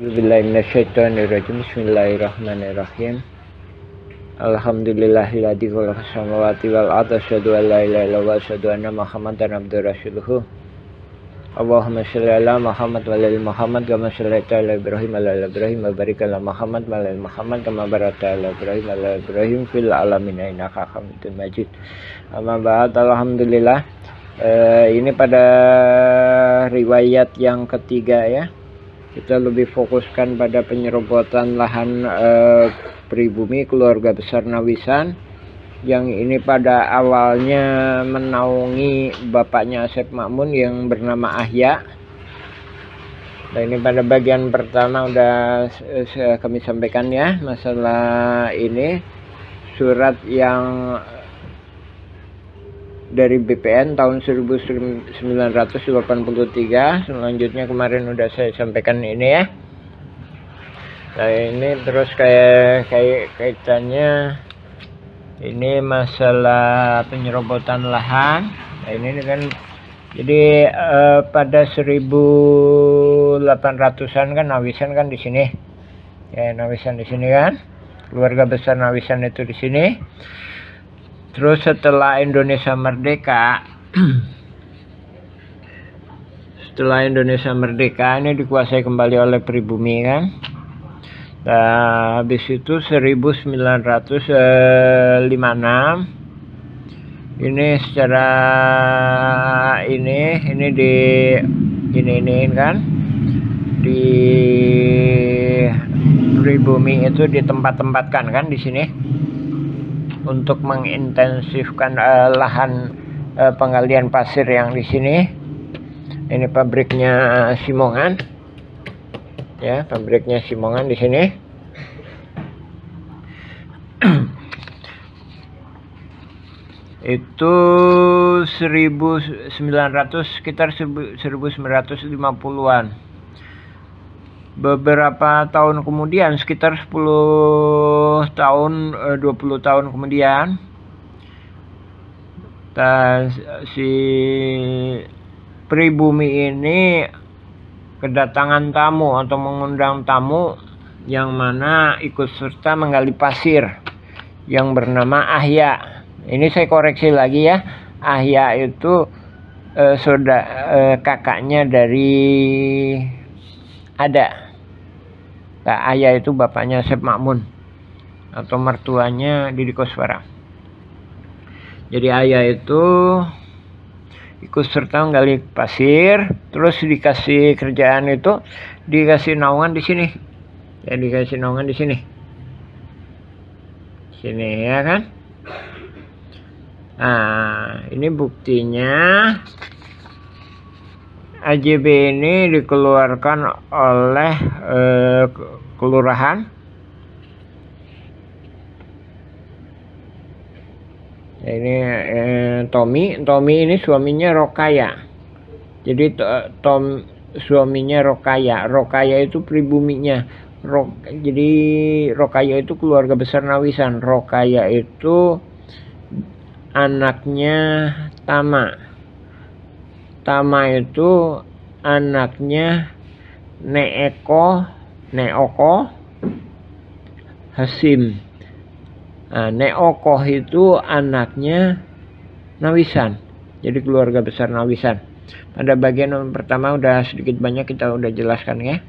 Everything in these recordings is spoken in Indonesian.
A'udzubillahiminasyaitonirrajim. Bismillahirrahmanirrahim. Alhamdulillahilladzi khalaqas samawati wal arda, asyhadu an la ilaha illallah wa asyhadu anna Muhammadan abduhu rasuluhu. Allahumma shalli ala Muhammad wa ala Muhammad kama shallaita ala Ibrahim wa ala Ibrahim wa barik ala Muhammad wa ala Muhammad kama barakta ala Ibrahim wa ala Ibrahim fil alamin innaka Hamidum Majid. Amma ba'd. Alhamdulillah. Ini pada riwayat yang ketiga ya. Kita lebih fokuskan pada penyerobotan lahan pribumi keluarga besar Nawisan, yang ini pada awalnya menaungi bapaknya Asep Makmun yang bernama Ahya. Nah, ini pada bagian pertama udah kami sampaikan ya, masalah ini surat yang dari BPN tahun 1983. Selanjutnya kemarin udah saya sampaikan ini ya. Nah, ini terus kayak kaitannya ini masalah penyerobotan lahan. Nah, ini kan jadi pada 1800-an kan Nawisan kan di sini. Ya, Nawisan di sini kan. Keluarga besar Nawisan itu di sini. Terus setelah Indonesia merdeka, ini dikuasai kembali oleh pribumi kan. Nah, habis itu 1956 ini secara ini kan di pribumi itu ditempat-tempatkan kan di sini untuk mengintensifkan lahan penggalian pasir yang di sini. Ini pabriknya Simongan, ya, pabriknya Simongan di sini. Itu sekitar 1950-an. Beberapa tahun kemudian, sekitar 10 tahun 20 tahun kemudian, si pribumi ini kedatangan tamu atau mengundang tamu yang mana ikut serta menggali pasir yang bernama Ahya. Ini saya koreksi lagi ya, Ahya itu kakaknya dari Ada. Nah, Ahya itu bapaknya Asep Makmun atau mertuanya Didi Koswara. Jadi Ahya itu ikut serta menggali pasir, terus dikasih kerjaan itu, dikasih naungan di sini. Ya, dikasih naungan di sini. Sini ya kan. Nah, ini buktinya. AJB ini dikeluarkan oleh kelurahan. Ini Tommy ini suaminya Rokaya. Jadi suaminya Rokaya itu pribuminya. Jadi Rokaya itu keluarga besar Nawisan. Rokaya itu anaknya Tama itu anaknya Neoko Hasim. Nah, Neoko itu anaknya Nawisan. Jadi keluarga besar Nawisan. Pada bagian pertama udah sedikit banyak kita udah jelaskan ya.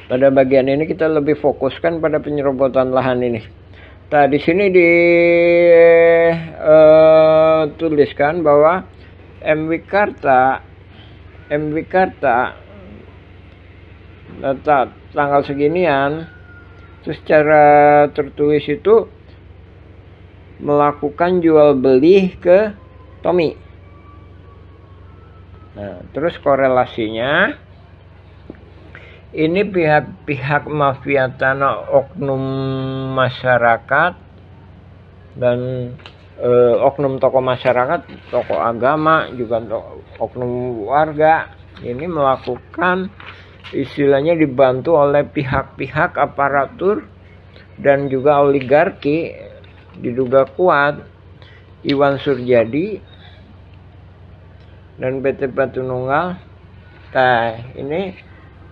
Pada bagian ini kita lebih fokuskan pada penyerobotan lahan ini. Nah, di sini dituliskan bahwa MW Karta tanggal seginian, terus secara tertulis itu melakukan jual beli ke Tommy. Nah, terus korelasinya ini pihak mafia tanah, oknum masyarakat dan oknum tokoh masyarakat, tokoh agama, juga oknum warga ini melakukan, istilahnya dibantu oleh pihak-pihak aparatur dan juga oligarki, diduga kuat Iwan Surjadi dan PT Batu Nunggal Nah, ini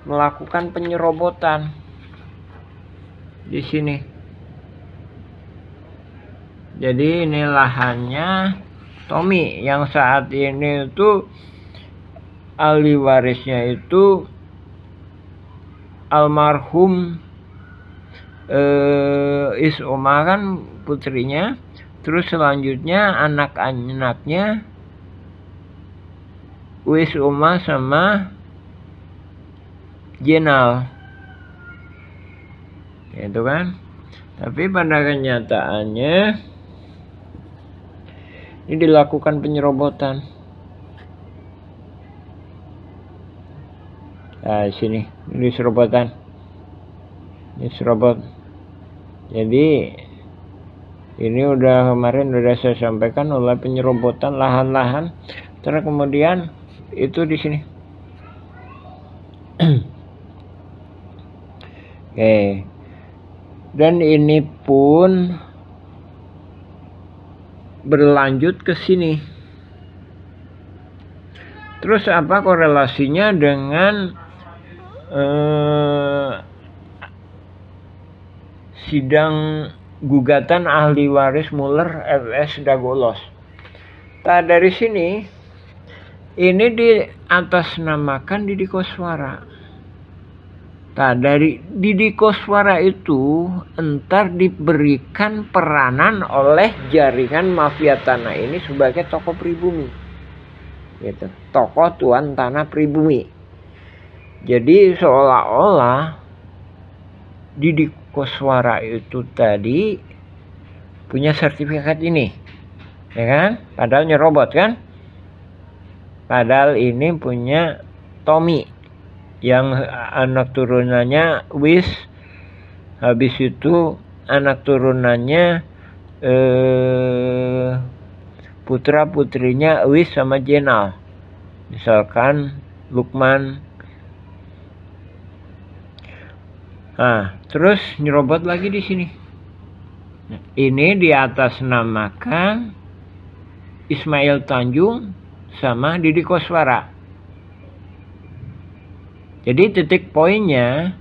melakukan penyerobotan di sini. Jadi ini lahannya Tommy yang saat ini itu ahli warisnya itu almarhum Isoma kan putrinya, terus selanjutnya anak-anaknya Wisoma sama Jenal, itu kan. Tapi pada kenyataannya ini dilakukan penyerobotan. Nah, sini ini serobotan, ini serobot. Jadi ini kemarin udah saya sampaikan oleh penyerobotan lahan-lahan, terus kemudian itu di sini. Oke. Dan ini pun berlanjut ke sini. Terus apa korelasinya dengan sidang gugatan ahli waris Muller FS Dagolos? Nah, dari sini ini diatasnamakan Didi Koswara. Nah, dari Didi Koswara itu entar diberikan peranan oleh jaringan mafia tanah ini sebagai tokoh pribumi, gitu, tokoh tuan tanah pribumi. Jadi seolah-olah Didi Koswara itu tadi punya sertifikat ini, ya kan? Padahal nyerobot kan? Padahal ini punya Tommy yang anak turunannya Wis, habis itu anak turunannya putra putrinya Wis sama Jenal, misalkan Lukman. Nah, terus nyerobot lagi di sini. Nah, ini di atas namakan Ismail Tanjung sama Didi Koswara. Jadi titik poinnya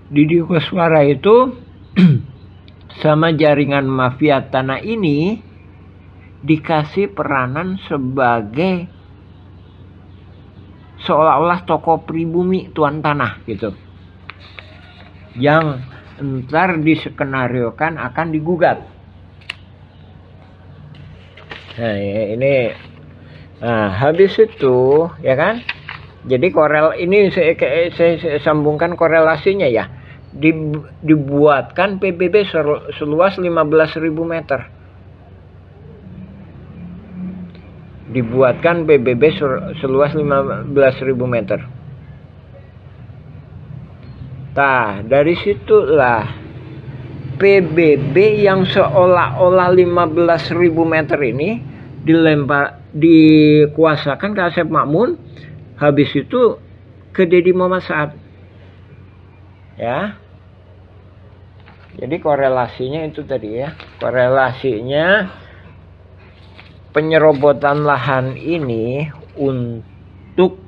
Didi Koswara itu sama jaringan mafia tanah ini dikasih peranan sebagai seolah-olah tokoh pribumi tuan tanah gitu, yang ntar diskenariokan akan digugat. Nah ini, nah habis itu ya kan, jadi ini saya sambungkan korelasinya ya. Dibuatkan PBB seluas 15.000 meter. Dibuatkan PBB seluas 15.000 meter. Nah, dari situlah PBB yang seolah-olah 15.000 meter ini dikuasakan ke Asep Makmun, habis itu ke Dedi Muhammad Saad. Ya. Jadi korelasinya itu tadi ya. Korelasinya penyerobotan lahan ini untuk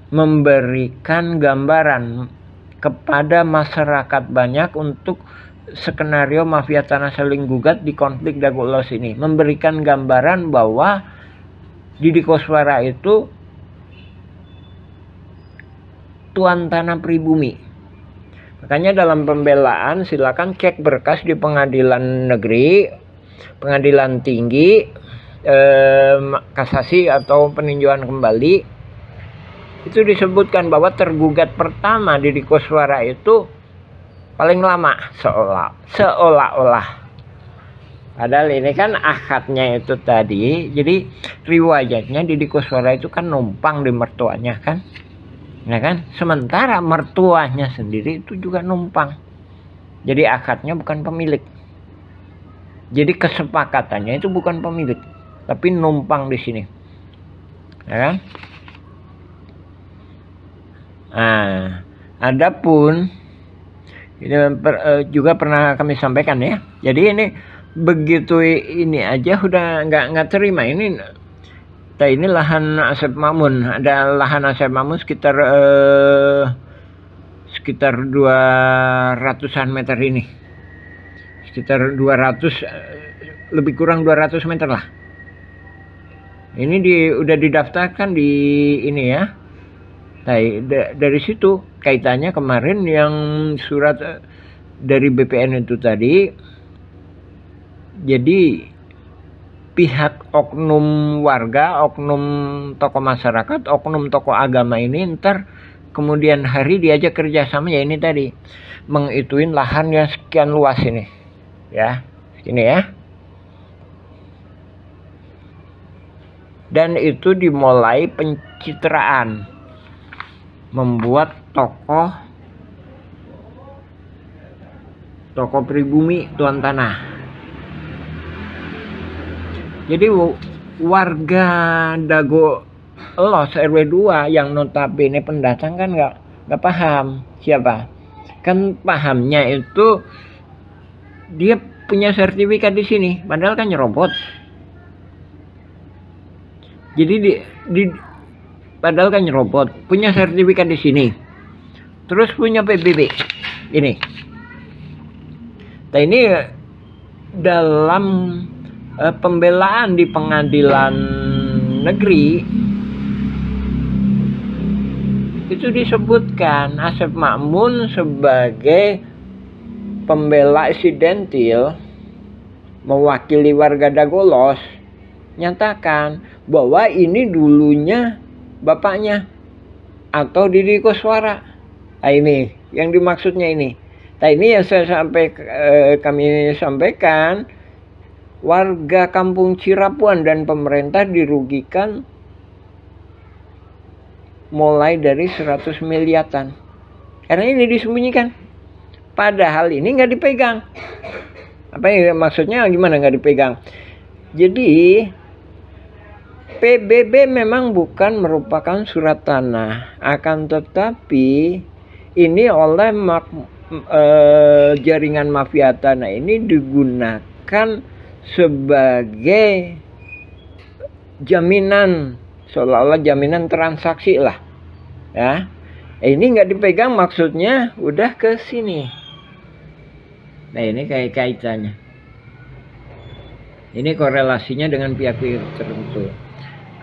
memberikan gambaran kepada masyarakat banyak untuk skenario mafia tanah saling gugat di konflik Dagolos ini. Memberikan gambaran bahwa Didi Koswara itu tuan tanah pribumi. Makanya dalam pembelaan silakan cek berkas di pengadilan negeri, pengadilan tinggi, kasasi atau peninjauan kembali. Itu disebutkan bahwa tergugat pertama Didi Koswara itu paling lama, seolah-olah. Padahal ini kan akadnya itu tadi. Jadi riwayatnya Didi Koswara itu kan numpang di mertuanya kan. Ya kan? Sementara mertuanya sendiri itu juga numpang. Jadi akadnya bukan pemilik. Jadi kesepakatannya itu bukan pemilik, tapi numpang di sini. Ya kan? Nah, adapun ini juga pernah kami sampaikan ya. Jadi ini begitu ini aja udah nggak terima ini Nah, ini lahan Asep Makmun. Ada lahan Asep Makmun sekitar sekitar 200-an meter ini. Sekitar 200, lebih kurang 200 meter lah. Ini udah didaftarkan di ini ya. Nah, dari situ kaitannya kemarin yang surat dari BPN itu tadi. Jadi pihak oknum warga, oknum tokoh masyarakat, oknum tokoh agama ini ntar kemudian hari diajak kerjasama ya ini tadi mengituin lahan yang sekian luas ini ya, ini ya. Dan itu dimulai pencitraan, membuat tokoh pribumi tuan tanah. Jadi warga Dago Los RW 2 yang notabene pendatang kan nggak paham siapa. Kan pahamnya itu dia punya sertifikat di sini, padahal kan nyerobot. Jadi padahal kan nyerobot, punya sertifikat di sini. Terus punya PBB. Ini. Nah, ini dalam pembelaan di pengadilan negeri itu disebutkan Asep Makmun sebagai pembela insidentil mewakili warga Dagolos nyatakan bahwa ini dulunya bapaknya atau Didi Koswara. Nah, ini yang dimaksudnya ini. Nah, ini yang kami sampaikan. Warga kampung Cirapuan dan pemerintah dirugikan mulai dari 100 miliatan. Karena ini disembunyikan. Padahal ini nggak dipegang. Apa ya maksudnya gimana nggak dipegang? Jadi PBB memang bukan merupakan surat tanah. Akan tetapi ini oleh jaringan mafia tanah ini digunakan sebagai jaminan, seolah-olah jaminan transaksi lah ya. Ini nggak dipegang maksudnya udah ke sini. Nah, ini kayak kaitannya, ini korelasinya dengan pihak-pihak tertentu.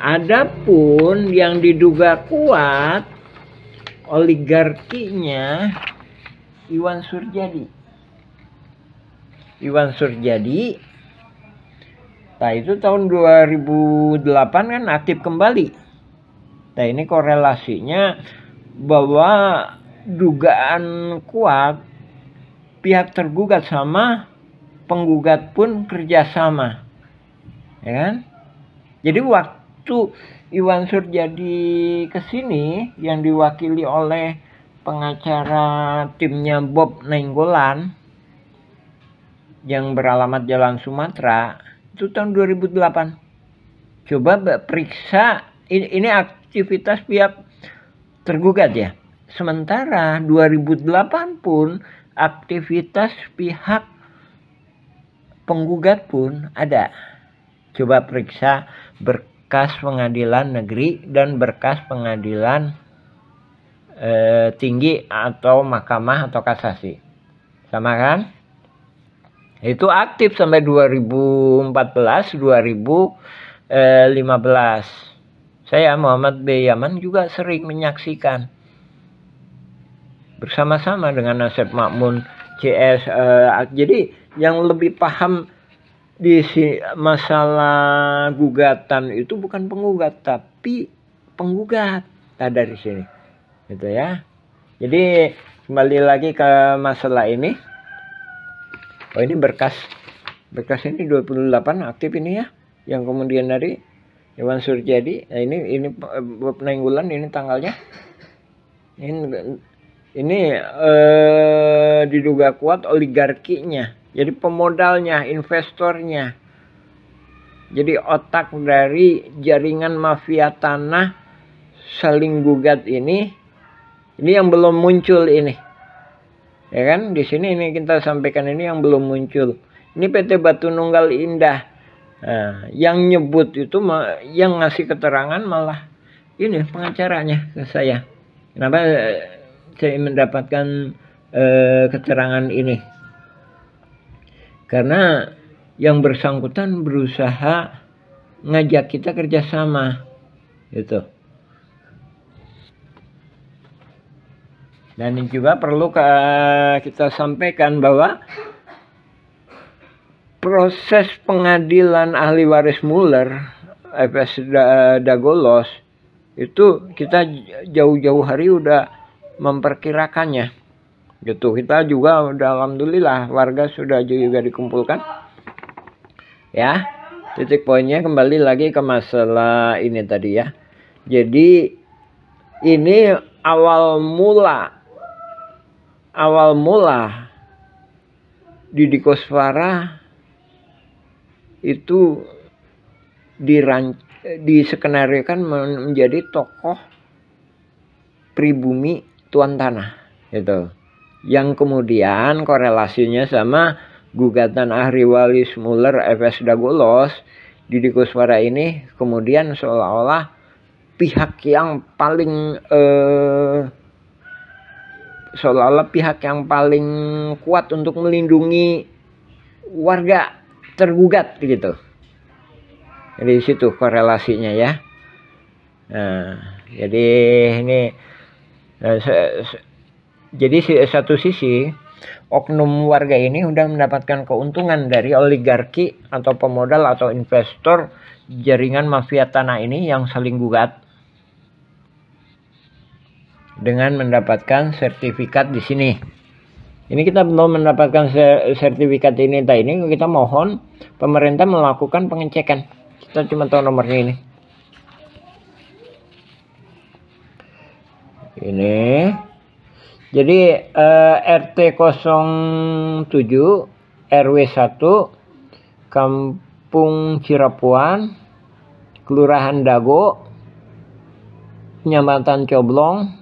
Adapun yang diduga kuat oligarkinya Iwan Surjadi. Nah, itu tahun 2008 kan aktif kembali. Nah, ini korelasinya bahwa dugaan kuat pihak tergugat sama penggugat pun kerjasama, ya kan? Jadi waktu Iwan Surjadi kesini yang diwakili oleh pengacara timnya Bob Nainggolan yang beralamat Jalan Sumatera, itu tahun 2008. Coba periksa ini aktivitas pihak tergugat ya. Sementara 2008 pun aktivitas pihak penggugat pun ada. Coba periksa berkas pengadilan negeri dan berkas pengadilan tinggi atau mahkamah atau kasasi. Sama kan? Itu aktif sampai 2014, 2015. Saya Muhammad B. Yaman juga sering menyaksikan bersama-sama dengan Asep Makmun, CS. Jadi yang lebih paham di masalah gugatan itu bukan penggugat tapi penggugat. Nah, dari sini, gitu ya. Jadi kembali lagi ke masalah ini. Oh, ini berkas ini 28 aktif ini ya, yang kemudian dari Iwan Surjadi. Nah, ini Nainggolan, ini tanggalnya. Ini diduga kuat oligarkinya. Jadi pemodalnya, investornya. Jadi otak dari jaringan mafia tanah saling gugat ini yang belum muncul ini. Ya kan, di sini ini kita sampaikan ini yang belum muncul. Ini PT Batu Nunggal Indah Nah, yang nyebut itu yang ngasih keterangan malah ini pengacaranya ke saya. Kenapa saya mendapatkan keterangan ini? Karena yang bersangkutan berusaha ngajak kita kerjasama, gitu. Dan ini juga perlu kita sampaikan bahwa proses pengadilan ahli waris Muller, F.S. Dagolos, itu kita jauh-jauh hari udah memperkirakannya. Gitu. Kita juga udah alhamdulillah warga sudah juga dikumpulkan. Ya. Titik poinnya kembali lagi ke masalah ini tadi ya. Jadi ini awal mula Didi Koswara itu diskenariokan menjadi tokoh pribumi tuan tanah gitu. Yang kemudian korelasinya sama gugatan ahli waris Muller F.S. Dagolos, Didi Koswara ini kemudian seolah-olah pihak yang paling kuat untuk melindungi warga tergugat gitu. Jadi situ korelasinya ya. Nah, jadi ini jadi satu sisi oknum warga ini udah mendapatkan keuntungan dari oligarki atau pemodal atau investor jaringan mafia tanah ini yang saling gugat dengan mendapatkan sertifikat di sini. Ini kita belum mendapatkan sertifikat ini. Ini kita mohon pemerintah melakukan pengecekan. Kita cuma tahu nomornya ini. Ini. Jadi RT 07 RW 1 Kampung Cirapuan, Kelurahan Dago, Kecamatan Coblong,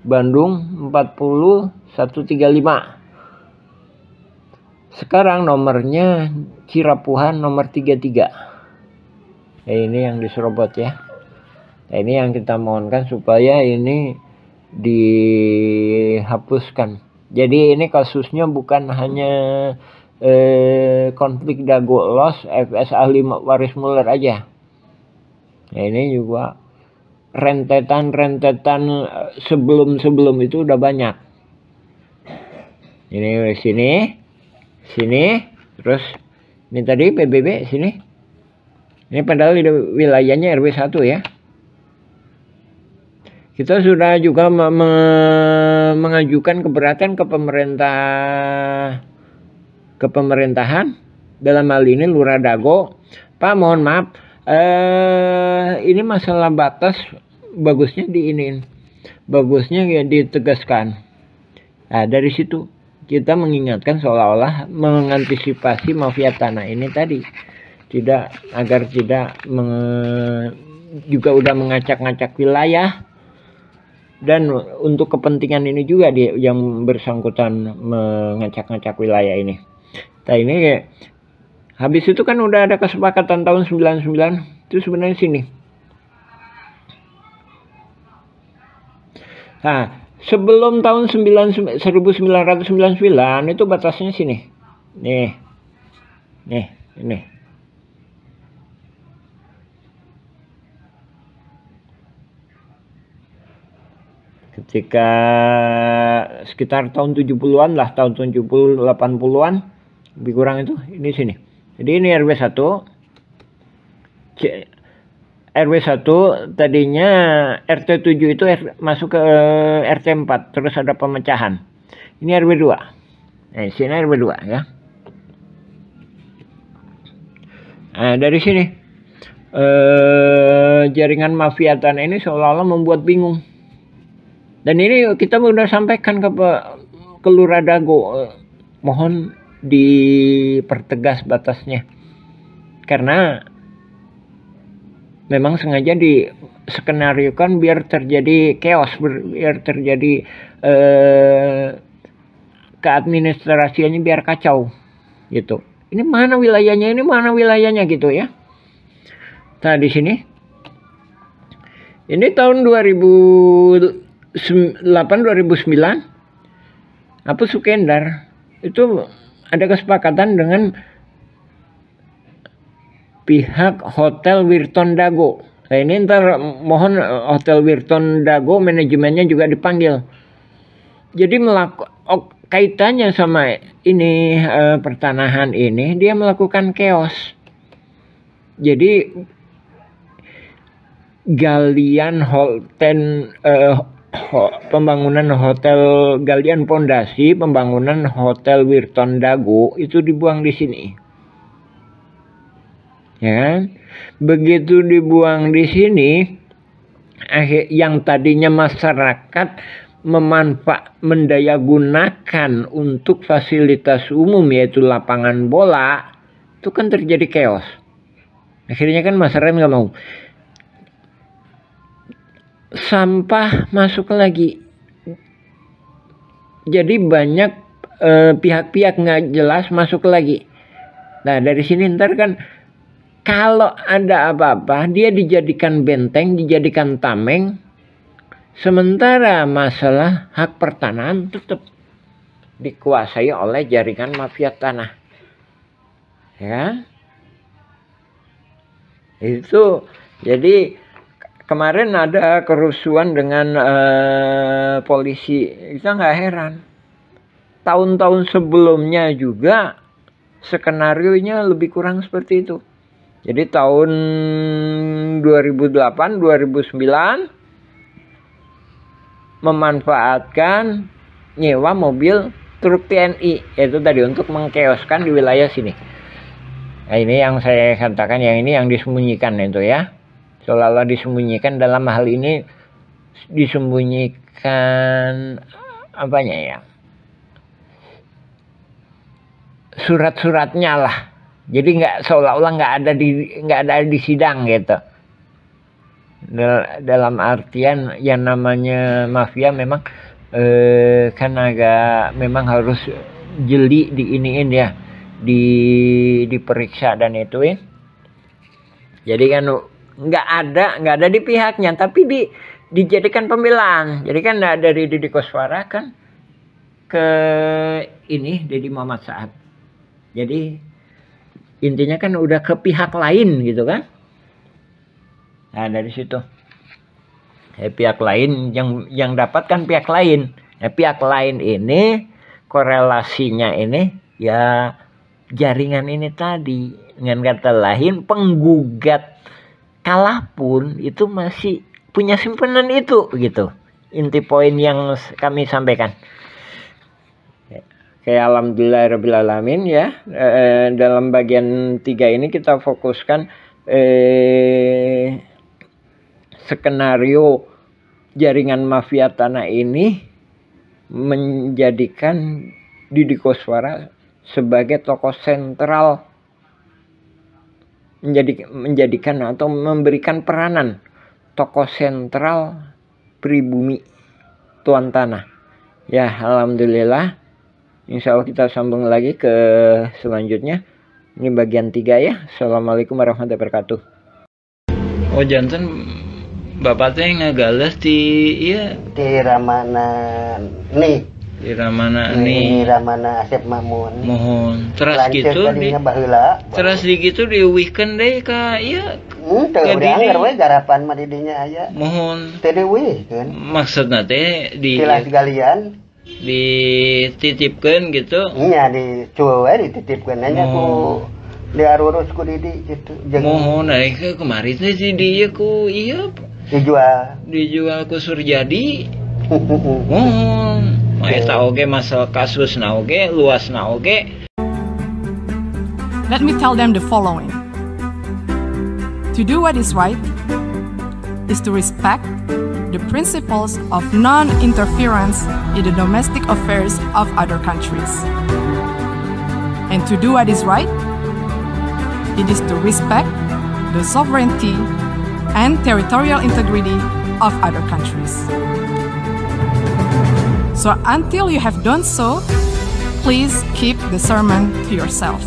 Bandung 40135. Sekarang nomornya Cirapuhan nomor 33. Ini yang diserobot ya. Ini yang kita mohonkan supaya ini dihapuskan. Jadi ini kasusnya bukan hanya konflik Dagolos F.S. ahli waris Muller aja. Nah, ini juga rentetan sebelum itu udah banyak. Ini sini, terus ini tadi PBB sini. Ini padahal wilayahnya RW 1 ya. Kita sudah juga mengajukan keberatan ke pemerintahan dalam hal ini Lurah Dago. Pak, mohon maaf, ini masalah batas bagusnya ditegaskan. Nah, dari situ kita mengingatkan seolah-olah mengantisipasi mafia tanah ini tadi, agar tidak juga udah mengacak-ngacak wilayah. Dan untuk kepentingan ini juga yang bersangkutan mengacak-ngacak wilayah ini. Nah ini habis itu kan udah ada kesepakatan tahun 99 itu sebenarnya sini. Nah sebelum tahun 1999 itu batasnya sini. Nih ini. Ketika sekitar tahun 70-an lah, tahun 70 80-an lebih kurang itu ini sini. Jadi ini RW 1. RW 1 tadinya RT 7 itu masuk ke RT 4, terus ada pemecahan. Ini RW 2. Nah, sini RW 2 ya. Nah, dari sini jaringan mafia tanah ini seolah-olah membuat bingung. Dan ini kita sudah sampaikan ke Lurah Dago, mohon dipertegas batasnya. Karena memang sengaja diskenariokan biar terjadi chaos, biar terjadi keadministrasiannya biar kacau gitu. Ini mana wilayahnya gitu ya. Nah, di sini. Ini tahun 2008-2009. Apu Sukendar itu ada kesepakatan dengan pihak Hotel Wirton Dago. Nah, ini ntar mohon Hotel Wirton Dago manajemennya juga dipanggil. Jadi kaitannya sama ini pertanahan ini, dia melakukan chaos. Jadi galian pembangunan hotel, galian pondasi pembangunan Hotel Wirton Dago itu dibuang di sini. Ya, begitu dibuang di sini, yang tadinya masyarakat mendayagunakan untuk fasilitas umum yaitu lapangan bola, itu kan terjadi chaos. Akhirnya kan masyarakat nggak mau. Sampah masuk lagi. Jadi banyak pihak-pihak nggak jelas masuk lagi. Nah, dari sini ntar kan kalau ada apa-apa, dia dijadikan benteng, dijadikan tameng. Sementara masalah hak pertanahan tetap dikuasai oleh jaringan mafia tanah. Ya. Itu jadi kemarin ada kerusuhan dengan polisi. Kita nggak heran. Tahun-tahun sebelumnya juga skenarionya lebih kurang seperti itu. Jadi tahun 2008-2009 memanfaatkan nyewa mobil truk TNI, yaitu tadi untuk mengkeoskan di wilayah sini. Nah, ini yang saya katakan, yang ini yang disembunyikan itu ya. Seolah-olah disembunyikan, dalam hal ini disembunyikan apanya ya? Surat-suratnya lah. Jadi seolah-olah nggak ada di sidang gitu. Dalam artian yang namanya mafia memang kan agak memang harus jeli diiniin ya, diperiksa dan ituin. Jadi kan nggak ada di pihaknya, tapi dijadikan pembelaan. Jadi kan dari Deddy Koswara kan ke ini Deddy Muhammad Saad. Jadi intinya kan udah ke pihak lain gitu kan. Nah, dari situ pihak lain yang dapatkan pihak lain. Nah, pihak lain ini korelasinya ini ya jaringan ini tadi. Dengan kata lain, penggugat kalah pun itu masih punya simpanan itu gitu. Inti poin yang kami sampaikan. Kayak alhamdulillahirrahmanirrahim ya. Dalam bagian 3 ini kita fokuskan skenario jaringan mafia tanah ini menjadikan Deddy Koswara sebagai tokoh sentral, menjadikan atau memberikan peranan tokoh sentral pribumi tuan tanah. Ya, alhamdulillah. Insya Allah kita sambung lagi ke selanjutnya. Ini bagian 3 ya. Assalamualaikum warahmatullahi wabarakatuh. Oh, janten bapak teh ngagalas di iya di Ramana nih. Di Ramana nih. Di Ramana Asep Mamun. Mohon. Teras gitu di teras di gitu diuwihkeun deui ka ieu. Teu urang we garapan mah di dinya aya. Mohon. Teu diuwihkeun. Maksudna teh di tilas galian dititipkan gitu. Iya, dititipkan aja ku diarurus ku Didi gitu. Mohon naik kemarin teh si dia ku iya dijual ku Surjadi. Mohon eta oge masalah kasusna oge luasna oge. Let me tell them the following. To do what is right is to respect the principles of non-interference in the domestic affairs of other countries. And to do what is right, it is to respect the sovereignty and territorial integrity of other countries. So until you have done so, please keep the sermon to yourself.